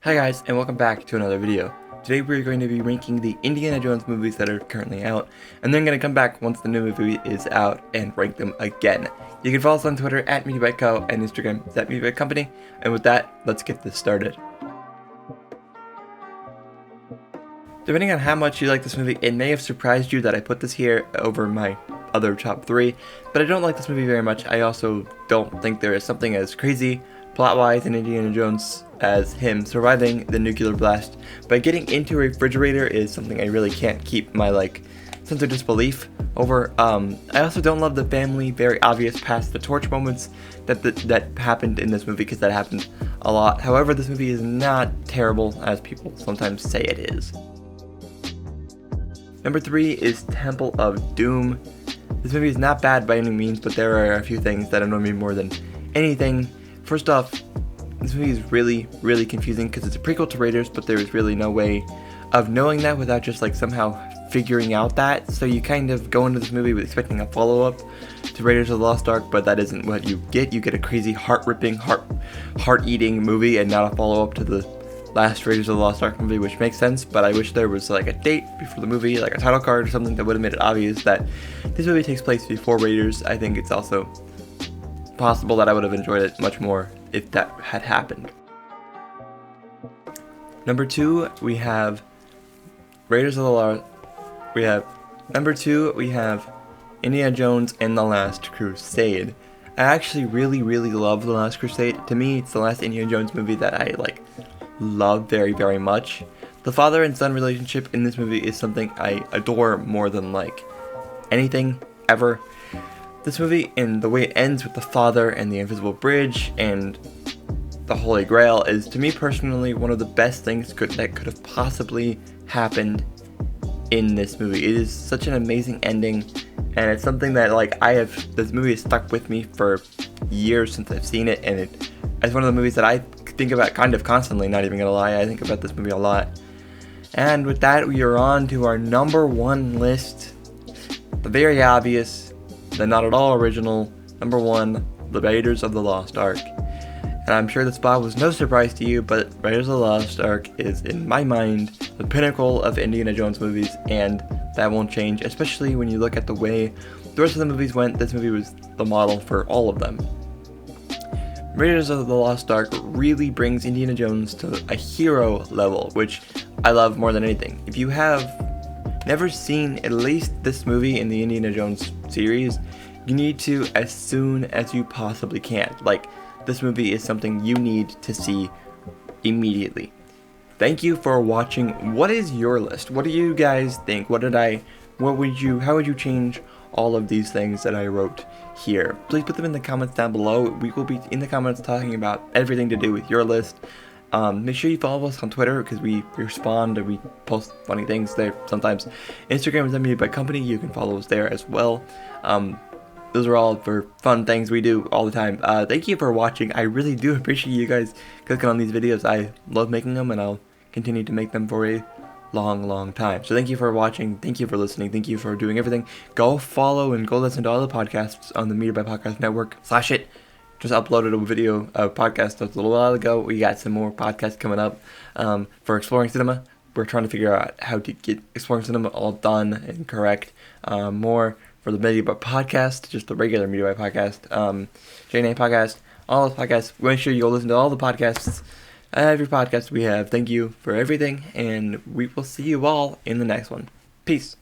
Hi guys, and welcome back to another video. Today we're going to be ranking the Indiana Jones movies that are currently out, and then going to come back once the new movie is out and rank them again. You can follow us on Twitter at MediaByteCo and Instagram at MediaByteCompany, and with that, let's get this started. Depending on how much you like this movie, it may have surprised you that I put this here over my other top 3, but I don't like this movie very much. I also don't think there is something as crazy plot-wise in Indiana Jones as him surviving the nuclear blast by getting into a refrigerator is something I really can't keep my sense of disbelief over. I also don't love the family, very obvious pass the torch moments that happened in this movie, because that happened a lot. However, this movie is not terrible as people sometimes say it is. Number 3 is Temple of Doom. This movie is not bad by any means, but there are a few things that annoy me more than anything. First off, this movie is really confusing because it's a prequel to Raiders, but there is really no way of knowing that without just somehow figuring out that. So you kind of go into this movie with expecting a follow-up to Raiders of the Lost Ark, but that isn't what you get. You get a crazy heart-ripping, heart-eating movie and not a follow-up to the last Raiders of the Lost Ark movie, which makes sense, but I wish there was a date before the movie, like a title card or something that would have made it obvious that this movie takes place before Raiders. I think it's also possible that I would have enjoyed it much more if that had happened. Number 2, we have Number 2, we have Indiana Jones and the Last Crusade. I actually really love the Last Crusade. To me, it's the last Indiana Jones movie that I love very much. The father and son relationship in this movie is something I adore more than anything ever. This movie, and the way it ends with the father and the invisible bridge and the Holy Grail, is, to me personally, one of the best things that could have possibly happened in this movie. It is such an amazing ending, and it's something that this movie has stuck with me for years since I've seen it, and it's one of the movies that I think about kind of constantly, not even gonna lie. I think about this movie a lot. And with that, we are on to our number 1 list. The very obvious, the not at all original, number 1, The Raiders of the Lost Ark. And I'm sure this spot was no surprise to you, but Raiders of the Lost Ark is, in my mind, the pinnacle of Indiana Jones movies, and that won't change, especially when you look at the way the rest of the movies went. This movie was the model for all of them. Raiders of the Lost Ark really brings Indiana Jones to a hero level, which I love more than anything. If you have never seen at least this movie in the Indiana Jones series, you need to as soon as you possibly can. This movie is something you need to see immediately. Thank you for watching. What is your list? What do you guys think? How would you change all of these things that I wrote here? Please put them in the comments down below. We will be in the comments talking about everything to do with your list. Make sure you follow us on Twitter, because we respond and we post funny things there sometimes. Instagram is MediaByteCompany. You can follow us there as well. Those are all for fun things we do all the time. Thank you for watching. I really do appreciate you guys clicking on these videos. I love making them, and I'll continue to make them for a long time. So thank you for watching. Thank you for listening. Thank you for doing everything. Go follow and go listen to all the podcasts on the MediaByte Podcast Network. /it. Just uploaded a podcast a little while ago. We got some more podcasts coming up for Exploring Cinema. We're trying to figure out how to get Exploring Cinema all done and correct. More for the MediaByte Podcast, just the regular MediaByte Podcast, J&A Podcast, all those podcasts. Make sure you go listen to all the podcasts, every podcast we have. Thank you for everything, and we will see you all in the next one. Peace.